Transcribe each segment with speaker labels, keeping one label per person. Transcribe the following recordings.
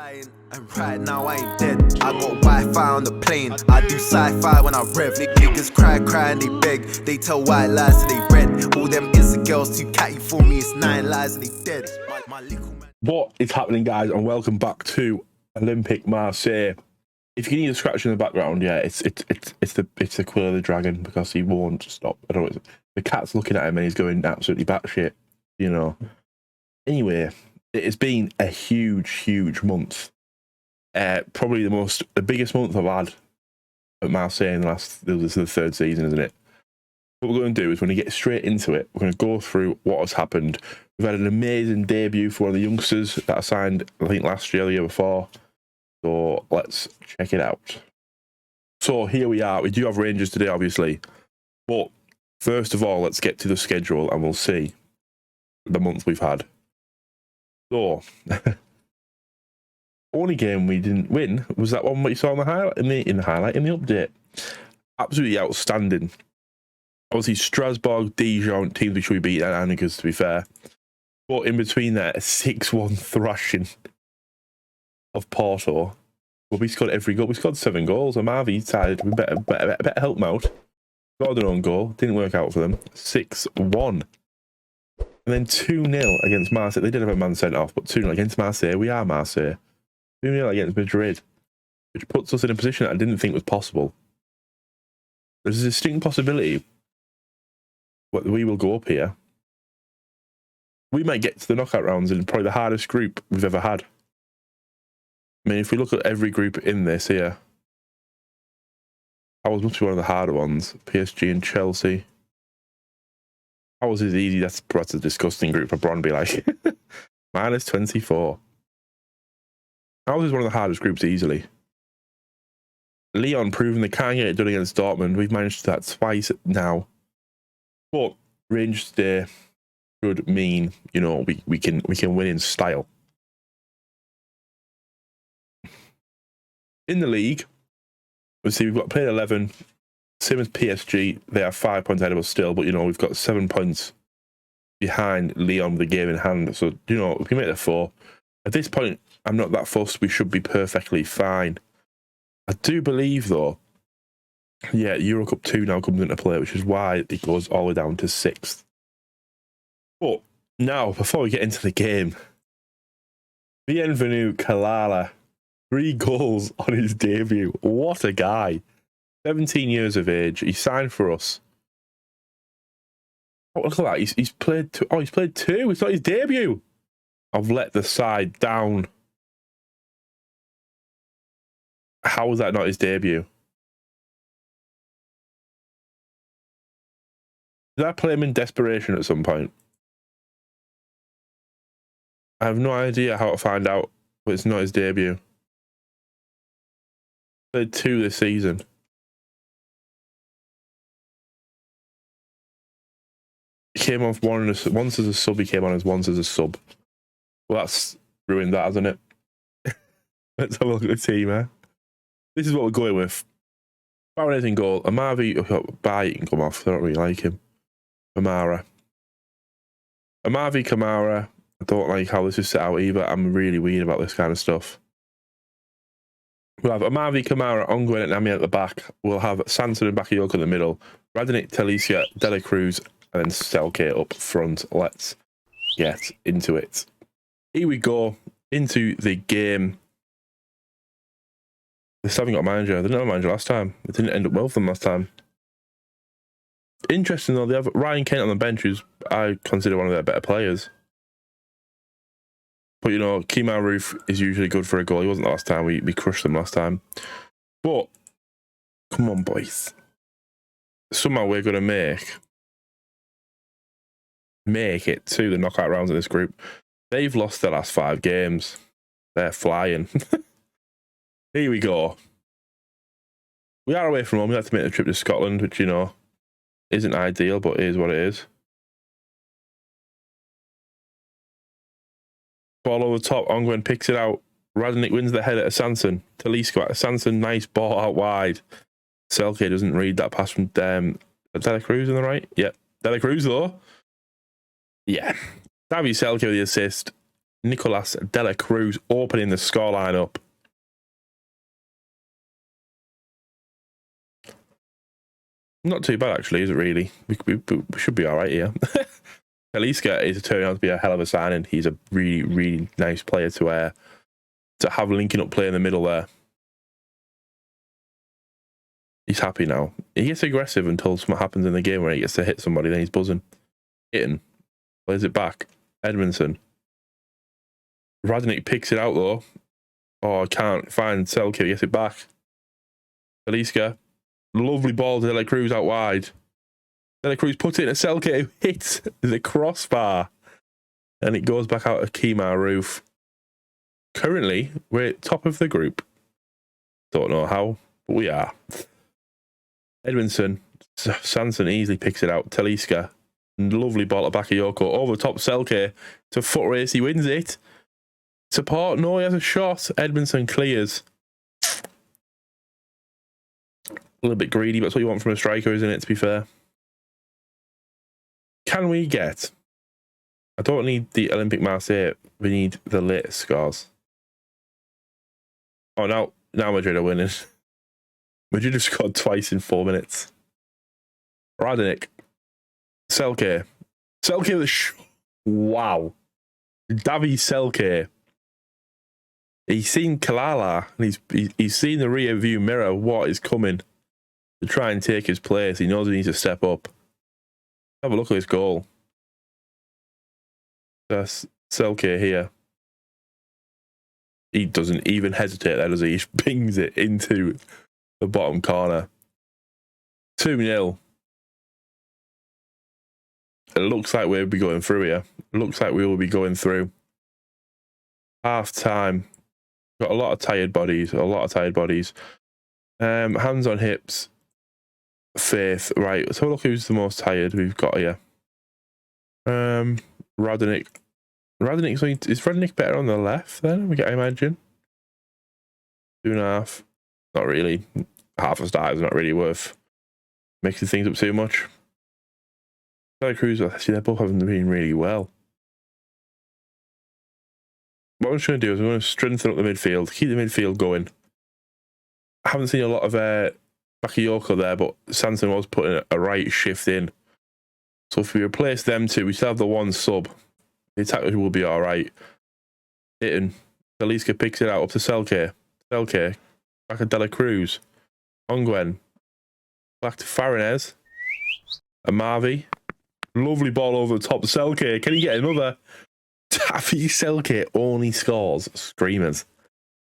Speaker 1: dying, and right now I ain't dead. I got Wi-Fi on the plane. I do sci-fi when I rev. Niggas cry and they beg. They tell white lies so they red. All them Insta girls too catty for me. It's 9 lies and they dead. My little man.
Speaker 2: What is happening, guys, and welcome back to Olympique Marseille. If you can hear the scratch in the background, yeah, it's the quill of the dragon because he won't stop. I don't know. The cat's looking at him and he's going absolutely batshit, you know. Anyway, it has been a huge month. Probably the biggest month I've had at Marseille in the last. This is the third season, isn't it? What we're going to do is we're going to get straight into it. We're going to go through what has happened. We've had an amazing debut for one of the youngsters that I signed, I think, last year or the year before. So let's check it out. So here we are. We do have Rangers today, obviously. But first of all, let's get to the schedule and we'll see the month we've had. So, only game we didn't win was that one that you saw in the highlight, in the update. Absolutely outstanding. Obviously, Strasbourg, Dijon, teams we should be beating, and Annigas, to be fair. But in between that, a 6-1 thrashing of Porto. Well, we scored every goal. We scored 7 goals. And Marvey decided we better help them out. Scored their own goal. Didn't work out for them. 6-1. And then 2-0 against Marseille. They did have a man sent off, but 2-0 against Marseille. We are Marseille. 2-0 against Madrid, which puts us in a position that I didn't think was possible. There's a distinct possibility that we will go up here. We might get to the knockout rounds in probably the hardest group we've ever had. I mean, if we look at every group in this here, ours must be one of the harder ones. PSG and Chelsea. Ours is easy. That's a disgusting group for Brøndby, like. Minus 24. Ours is one of the hardest groups easily. Lyon proving they can't get it done against Dortmund. We've managed that twice now. But Rangers today should mean, you know, we can win in style. In the league, obviously we've got played 11. Same as PSG, they are 5 points ahead of us still, but you know, we've got 7 points behind Lyon with the game in hand. So, you know, if we make it 4, at this point, I'm not that fussed. We should be perfectly fine. I do believe, though, yeah, Euro Cup 2 now comes into play, which is why it goes all the way down to 6th. But now, before we get into the game, Bienvenu Kalala, 3 goals on his debut. What a guy. 17 years of age. He signed for us. Oh, look at that. He's played 2. Oh, he's played 2. It's not his debut. I've let the side down. How was that not his debut? Did I play him in desperation at some point? I have no idea how to find out, but it's not his debut. Played 2 this season. He came off once as a sub, he came on as once as a sub. Well, that's ruined that, hasn't it? Let's have a look at the team, eh? This is what we're going with. Baroness in goal. Amavi, Baye can come off. I don't really like him. Kamara. Amavi, Kamara. I don't like how this is set out either. I'm really weird about this kind of stuff. We'll have Amavi, Kamara, Onguen and Nami at the back. We'll have Sanson and Bakayoko in the middle. Radonic, Talisca, Dela Cruz, and then Selke up front. Let's get into it. Here we go into the game. They still haven't got a manager. They didn't have a manager last time. It didn't end up well for them last time. Interesting though, they have Ryan Kent on the bench, who's I consider one of their better players. But you know, Kemar Roof is usually good for a goal. He wasn't last time. We crushed them last time. But come on, boys. Somehow we're going to make it to the knockout rounds of this group. They've lost their last 5 games. They're flying. Here we go. We are away from home. We have to make the trip to Scotland, which, you know, isn't ideal, but it is what it is. Ball over the top. Onguen picks it out. Radonic wins the header to Sanson. Talisca at Sanson. Nice ball out wide. Selke doesn't read that pass from Dela Cruz on the right. Yep. Dela Cruz, though. Yeah. Davy Selke with the assist. Nicolas de la Cruz opening the scoreline up. Not too bad, actually, is it really? We should be all right here. Talisca is turning out to be a hell of a signing. He's a really, really nice player to have linking up play in the middle there. He's happy now. He gets aggressive until something happens in the game where he gets to hit somebody, then he's buzzing. Hitting. Plays it back. Edmondson. Radnik picks it out, though. Oh, I can't find Selke. He gets it back. Talisca. Lovely ball to De La Cruz out wide. De La Cruz puts it in a Selke who hits the crossbar. And it goes back out of Kemar Roof. Currently, we're at top of the group. Don't know how, but we are. Edmondson. Sanson easily picks it out. Talisca. Lovely ball at Bakayoko. Over the top Selke to foot race. He wins it. Support. No, he has a shot. Edmondson clears. A little bit greedy, but that's what you want from a striker, isn't it, to be fair? Can we get... I don't need the Olympique Marseille. We need the latest scores. Oh, now Madrid are winning. Madrid have scored twice in 4 minutes. Radnik. Selke. Selke the wow. Davy Selke. He's seen Kalala, and he's seen the rear view mirror what is coming to try and take his place. He knows he needs to step up. Have a look at this goal. That's Selke here. He doesn't even hesitate there, does he? He pings it into the bottom corner. 2-0. It looks like we'll be going through here. It looks like we will be going through. Half time. Got a lot of tired bodies. Hands on hips. Faith. Right. So look who's the most tired we've got here. Radnik. Is Radnik better on the left then? I imagine. 2.5. Not really. Half a star is not really worth mixing things up too much. Santa Cruz, see, they both haven't been really well. What I'm going to do is I'm going to strengthen up the midfield, keep the midfield going. I haven't seen a lot of Bakayoko there, but Sanson was putting a right shift in. So if we replace them two, we still have the one sub. The attackers will be all right. Hitting. Talisca picks it out up to Selke. Selke. Back to De La Cruz. Ongwen. Back to Farinez. Amavi. Lovely ball over the top to Selke. Can he get another? Taffy Selke only scores screamers.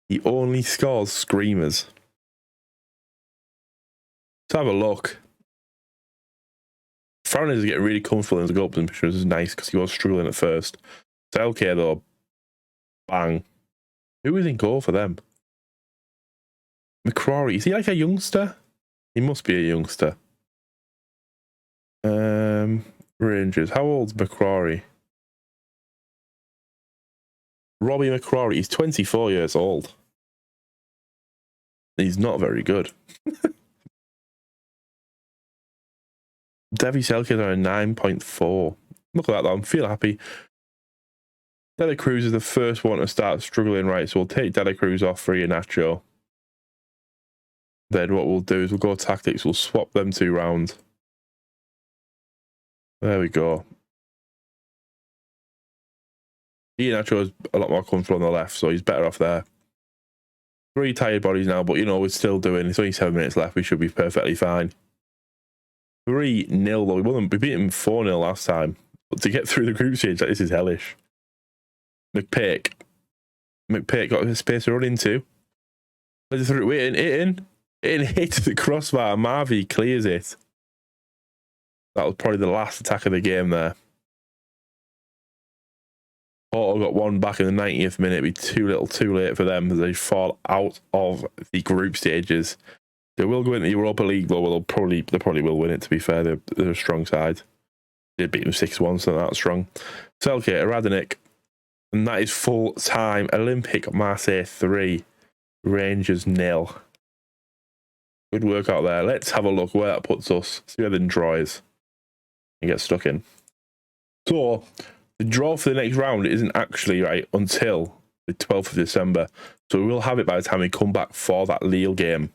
Speaker 2: He only scores screamers. Let's have a look. Farinez is getting really comfortable in his goal position, which is nice because he was struggling at first. Selke, though, bang. Who is in goal for them? McCrory. Is he like a youngster? He must be a youngster. Rangers. How old's McCrory? Robbie McCrory. He's 24 years old. He's not very good. Davy Selke are a 9.4. Look at that, though. I'm feeling happy. De La Cruz is the first one to start struggling, right? So we'll take De La Cruz off for Iheanacho. Then what we'll do is we'll go tactics. We'll swap them two round. There we go. Iheanacho is a lot more comfortable on the left, so he's better off there. 3 tired bodies now, but you know, we're still doing. It's only 7 minutes left. We should be perfectly fine. 3-0 though. We beat him 4-0 last time. But to get through the group stage, like, this is hellish. McPake got a space to run into. Let's through it. It hit the crossbar. Marvy clears it. That was probably the last attack of the game there. Porto got one back in the 90th minute. It'd be too little, too late for them as they fall out of the group stages. They will go into the Europa League, though. They probably will win it, to be fair. They're a strong side. They beat them 6-1, so that's strong. Selke, Radnik. And that is full time. Olympique Marseille 3. Rangers 0. Good work out there. Let's have a look where that puts us. See where the draw is. And get stuck in. So, the draw for the next round isn't actually right until the 12th of December. So we will have it by the time we come back for that Lille game.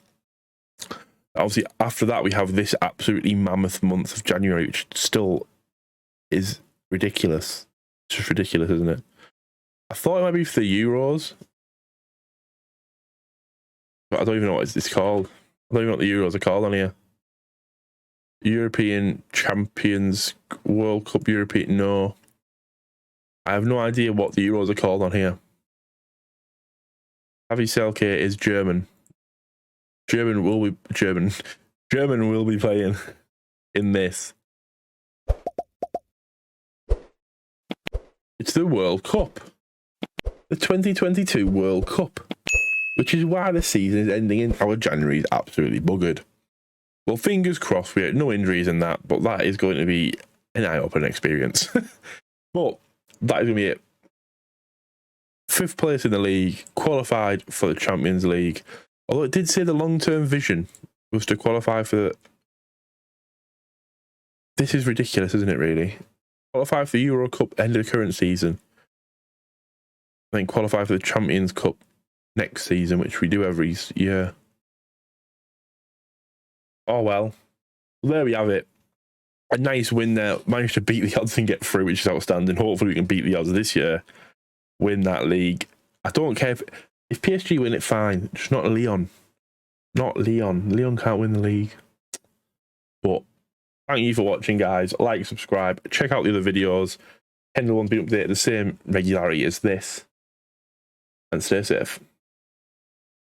Speaker 2: Obviously, after that, we have this absolutely mammoth month of January, which still is ridiculous. It's just ridiculous, isn't it? I thought it might be for the Euros, but I don't even know what it's called. I don't even know what the Euros are called on here. European Champions World Cup European. No. I have no idea what the Euros are called on here. Avi Selke is German. German will be playing in this. It's the World Cup. The 2022 World Cup. Which is why the season is ending in our January is absolutely buggered. Well, fingers crossed we had no injuries in that, but that is going to be an eye-opening experience. But that is going to be it. 5th place in the league, qualified for the Champions League. Although it did say the long-term vision was to qualify for the... This is ridiculous, isn't it, really? Qualify for the Euro Cup end of the current season. And then qualify for the Champions Cup next season, which we do every year. Oh, well. There we have it. A nice win there. Managed to beat the odds and get through, which is outstanding. Hopefully we can beat the odds this year. Win that league. I don't care if PSG win it, fine. Just not Lyon. Not Lyon. Lyon can't win the league. But thank you for watching, guys. Like, subscribe. Check out the other videos. Kendall one's been updated the same regularity as this. And stay safe.